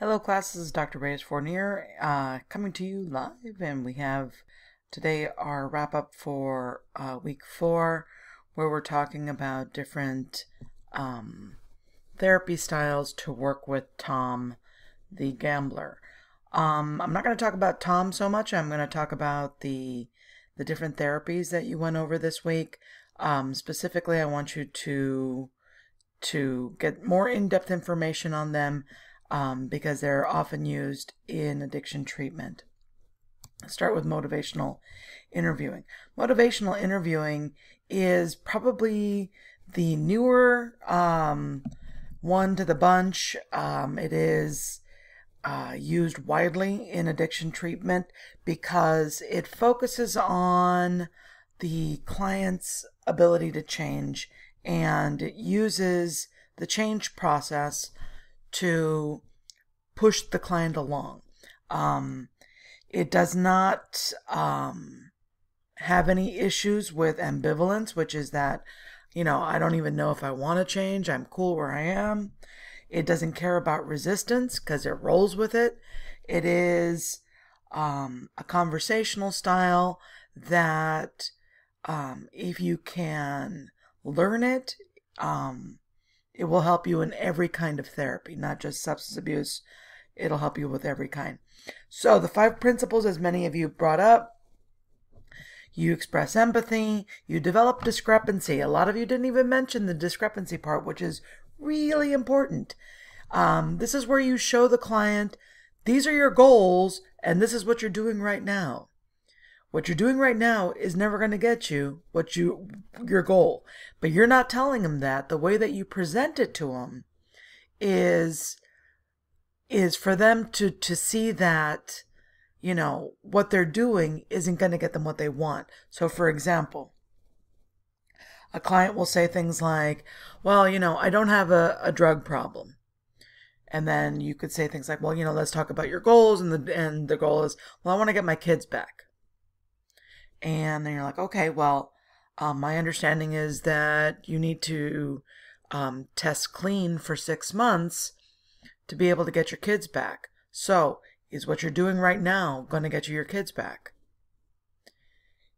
Hello class, this is Dr. Reyes-Fournier coming to you live, and we have today our wrap-up for week 4, where we're talking about different therapy styles to work with Tom the gambler. I'm not going to talk about Tom so much. I'm going to talk about the different therapies that you went over this week. Specifically, I want you to get more in-depth information on them, because they're often used in addiction treatment. Let's start with motivational interviewing. Motivational interviewing is probably the newer one to the bunch. It is used widely in addiction treatment because it focuses on the client's ability to change, and it uses the change process to push the client along. It does not have any issues with ambivalence, which is that, I don't even know if I want to change. I'm cool where I am. It doesn't care about resistance because it rolls with it. It is a conversational style that if you can learn it, it will help you in every kind of therapy, not just substance abuse. It'll help you with every kind. So the 5 principles, as many of you brought up: you express empathy, you develop discrepancy. A lot of you didn't even mention the discrepancy part, which is really important. This is where you show the client, these are your goals, and this is what you're doing right now. What you're doing right now is never going to get you your goal. But you're not telling them that. The way that you present it to them is for them to see that, what they're doing isn't going to get them what they want. So, for example, a client will say things like, well, I don't have a drug problem. And then you could say things like, well, let's talk about your goals. And the goal is, well, I want to get my kids back. And then you're like, okay, well, my understanding is that you need to test clean for 6 months to be able to get your kids back. So, is what you're doing right now going to get you your kids back?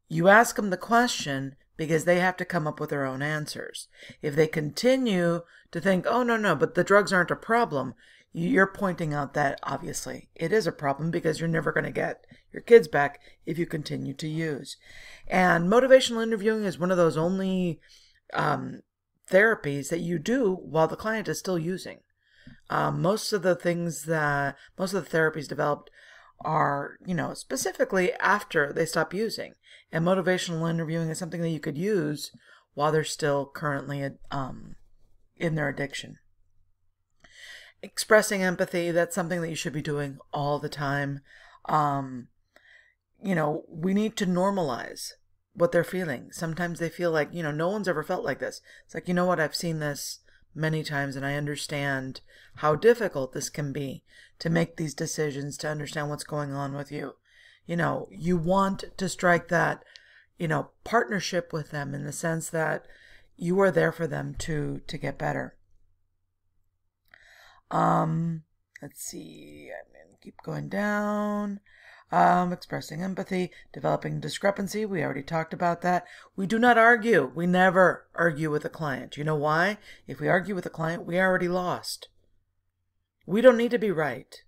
You ask them the question because they have to come up with their own answers. If they continue to think, oh, no, but the drugs aren't a problem, you're pointing out that obviously it is a problem because you're never going to get your kids back if you continue to use. And motivational interviewing is one of those only therapies that you do while the client is still using. Most of the therapies developed are, specifically after they stop using. And motivational interviewing is something that you could use while they're still currently in their addiction. Expressing empathy, that's something that you should be doing all the time. We need to normalize what they're feeling. Sometimes they feel like, no one's ever felt like this. It's like, I've seen this many times, and I understand how difficult this can be to make these decisions, to understand what's going on with you. You want to strike that, partnership with them in the sense that you are there for them to get better. Let's see, I'm going to keep going down. Expressing empathy, developing discrepancy. We already talked about that. We do not argue. We never argue with a client. You know why? If we argue with a client, we already lost. We don't need to be right.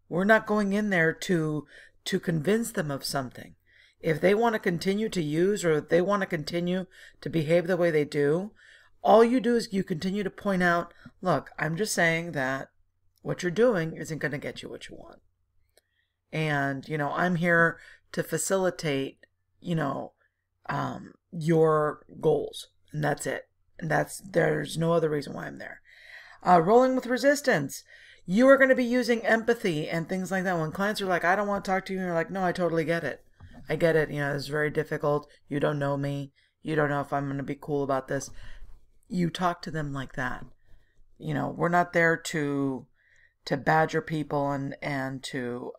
We're not going in there to convince them of something. If they want to continue to use, or if they want to continue to behave the way they do, all you do is you continue to point out, look, I'm just saying that what you're doing isn't going to get you what you want. And, I'm here to facilitate, your goals. And that's it. And there's no other reason why I'm there. Rolling with resistance. You are going to be using empathy and things like that. When clients are like, I don't want to talk to you, and you're like, no, I totally get it. I get it. It's very difficult. You don't know me. You don't know if I'm going to be cool about this. You talk to them like that. We're not there to badger people and to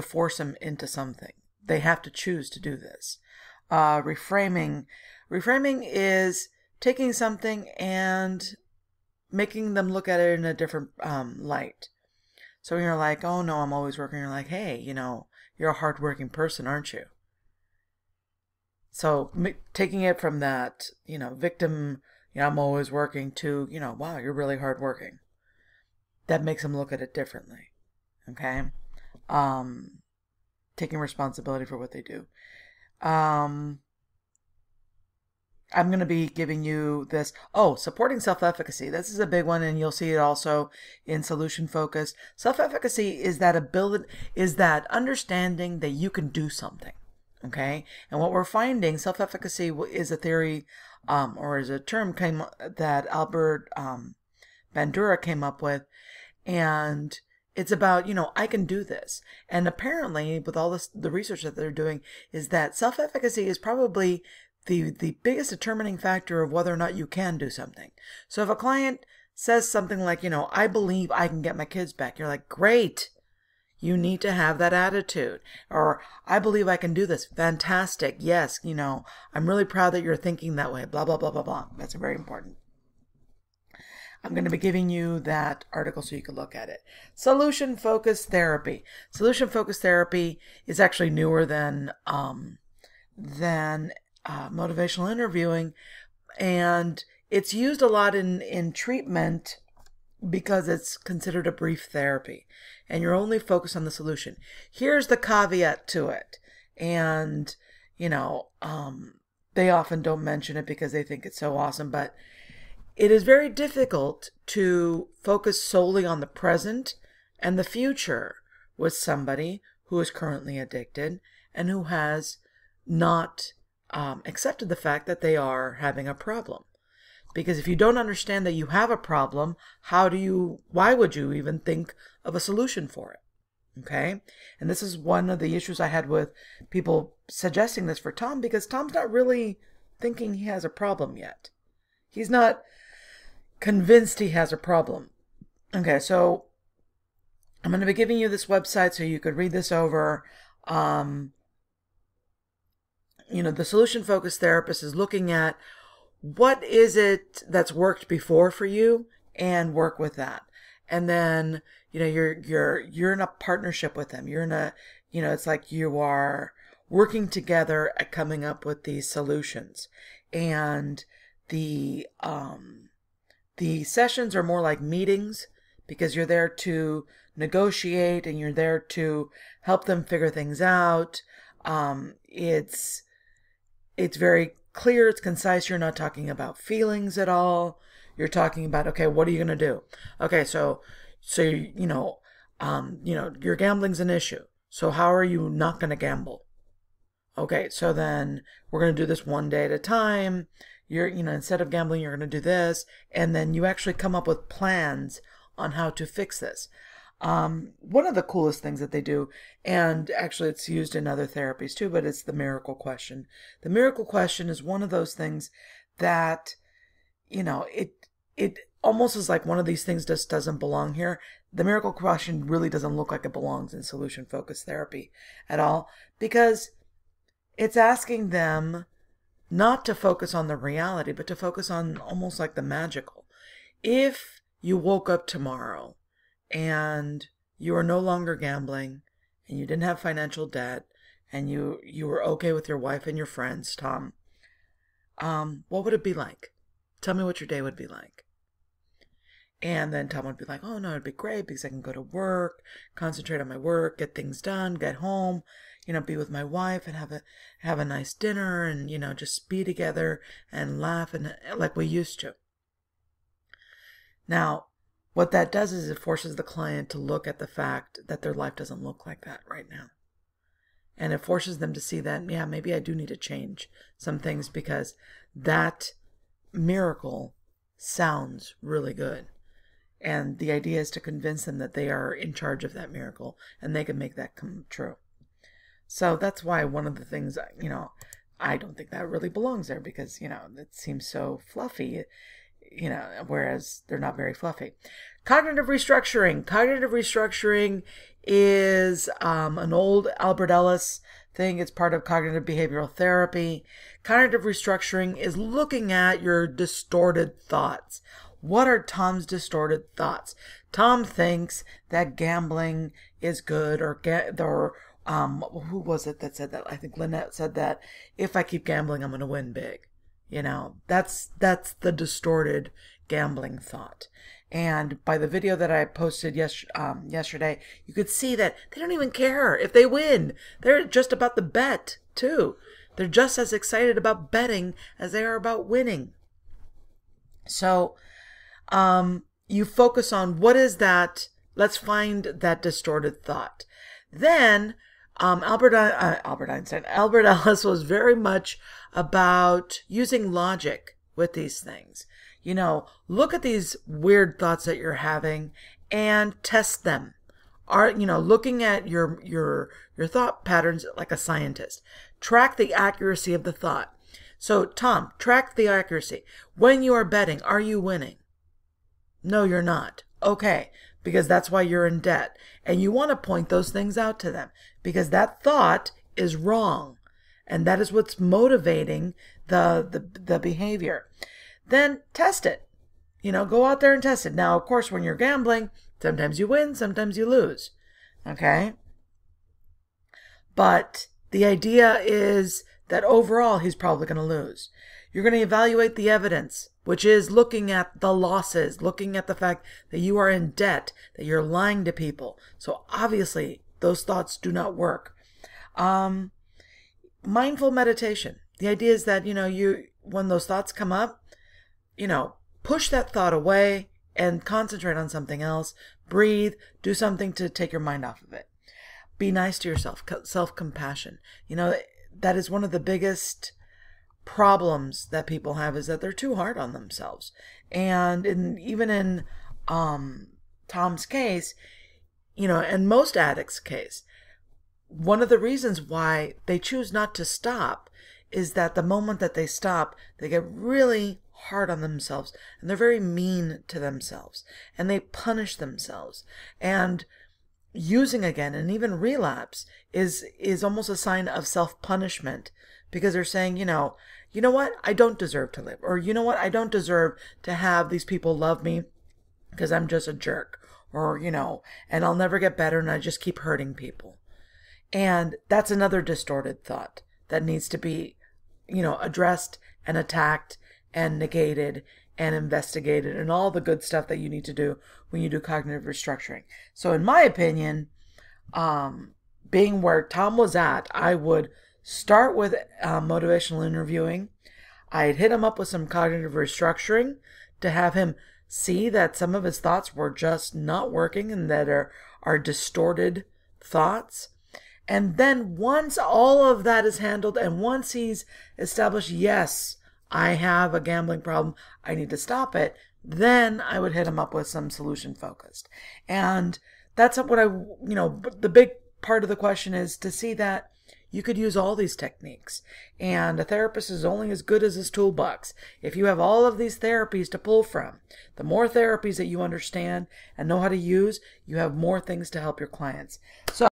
force them into something. They have to choose to do this. Reframing is taking something and making them look at it in a different light. So when you're like, oh no, I'm always working, you're like, hey, you're a hardworking person, aren't you? So taking it from that, victim, I'm always working, to, wow, you're really hardworking. That makes them look at it differently. Okay? Taking responsibility for what they do. I'm going to be giving you this. Oh, supporting self-efficacy. This is a big one, and you'll see it also in solution focus. Self-efficacy is that ability, is that understanding that you can do something. Okay? And what we're finding, self-efficacy is a theory, or is a term that Albert Bandura came up with, and it's about, I can do this. And apparently, with all the research that they're doing, is that self-efficacy is probably the biggest determining factor of whether or not you can do something. So if a client says something like, I believe I can get my kids back, you're like, great. You need to have that attitude. Or, I believe I can do this. Fantastic. Yes, I'm really proud that you're thinking that way. Blah, blah, blah, blah, blah. That's very important. I'm going to be giving you that article so you can look at it. Solution-focused therapy. Solution-focused therapy is actually newer than motivational interviewing, and it's used a lot in treatment because it's considered a brief therapy, and you're only focused on the solution. Here's the caveat to it, and they often don't mention it because they think it's so awesome, but it is very difficult to focus solely on the present and the future with somebody who is currently addicted and who has not accepted the fact that they are having a problem. Because if you don't understand that you have a problem, why would you even think of a solution for it? Okay? And this is one of the issues I had with people suggesting this for Tom, because Tom's not really thinking he has a problem yet. He's not convinced he has a problem. Okay, so I'm going to be giving you this website so you could read this over. The solution-focused therapist is looking at what is it that's worked before for you and work with that. And then, you're in a partnership with them. You're in a, it's like you are working together at coming up with these solutions. And the sessions are more like meetings because you're there to negotiate and you're there to help them figure things out. It's very clear, it's concise. You're not talking about feelings at all. You're talking about, okay, what are you going to do? Okay, so your gambling's an issue. So how are you not going to gamble? Okay, so then we're going to do this one day at a time. Instead of gambling, you're going to do this. And then you actually come up with plans on how to fix this. One of the coolest things that they do, and actually it's used in other therapies too, but it's the miracle question. The miracle question is one of those things that, it almost is like one of these things just doesn't belong here. The miracle question really doesn't look like it belongs in solution-focused therapy at all, because it's asking them not to focus on the reality, but to focus on almost like the magical. If you woke up tomorrow and you are no longer gambling, and you didn't have financial debt, and you were okay with your wife and your friends, Tom, what would it be like? Tell me what your day would be like. And then Tom would be like, oh no, it'd be great because I can go to work, concentrate on my work, get things done, get home, be with my wife and have a nice dinner and, just be together and laugh and like we used to. Now, what that does is it forces the client to look at the fact that their life doesn't look like that right now. And it forces them to see that, yeah, maybe I do need to change some things because that miracle sounds really good. And the idea is to convince them that they are in charge of that miracle and they can make that come true. So that's why one of the things, I don't think that really belongs there because, it seems so fluffy. Whereas they're not very fluffy. Cognitive restructuring. Cognitive restructuring is an old Albert Ellis thing. It's part of cognitive behavioral therapy. Cognitive restructuring is looking at your distorted thoughts. what are Tom's distorted thoughts? Tom thinks that gambling is good, or who was it that said that? I think Lynette said that if I keep gambling, I'm going to win big. You know, that's the distorted gambling thought. And by the video that I posted yesterday, you could see that they don't even care if they win. They're just about the bet, too. They're just as excited about betting as they are about winning. So you focus on what is that. Let's find that distorted thought. Then Albert Ellis was very much about using logic with these things. You know, look at these weird thoughts that you're having and test them. Looking at your thought patterns like a scientist. Track the accuracy of the thought. So, Tom, track the accuracy. When you are betting, are you winning? No, you're not. Okay, because that's why you're in debt. And you want to point those things out to them, because that thought is wrong. And that is what's motivating the behavior. Then test it. Go out there and test it. Now, of course, when you're gambling, sometimes you win, sometimes you lose. Okay? But the idea is that overall, he's probably going to lose. You're going to evaluate the evidence, which is looking at the losses, looking at the fact that you are in debt, that you're lying to people. So obviously, those thoughts do not work. Mindful meditation. The idea is that, when those thoughts come up, push that thought away and concentrate on something else. Breathe. Do something to take your mind off of it. Be nice to yourself. Self-compassion. That is one of the biggest problems that people have, is that they're too hard on themselves. And even in Tom's case, and most addicts' case, one of the reasons why they choose not to stop is that the moment that they stop, they get really hard on themselves, and they're very mean to themselves, and they punish themselves. And using again, and even relapse, is almost a sign of self-punishment, because they're saying, you know what, I don't deserve to live, or you know what, I don't deserve to have these people love me because I'm just a jerk, or and I'll never get better, and I just keep hurting people. And that's another distorted thought that needs to be addressed and attacked and negated and investigated, and all the good stuff that you need to do when you do cognitive restructuring. So in my opinion, being where Tom was at, I would start with motivational interviewing. I'd hit him up with some cognitive restructuring to have him see that some of his thoughts were just not working, and that are distorted thoughts. And then once all of that is handled, and once he's established, yes, I have a gambling problem, I need to stop it, then I would hit him up with some solution focused. And that's what the big part of the question is to see that you could use all these techniques. And a therapist is only as good as his toolbox. If you have all of these therapies to pull from, the more therapies that you understand and know how to use, you have more things to help your clients. So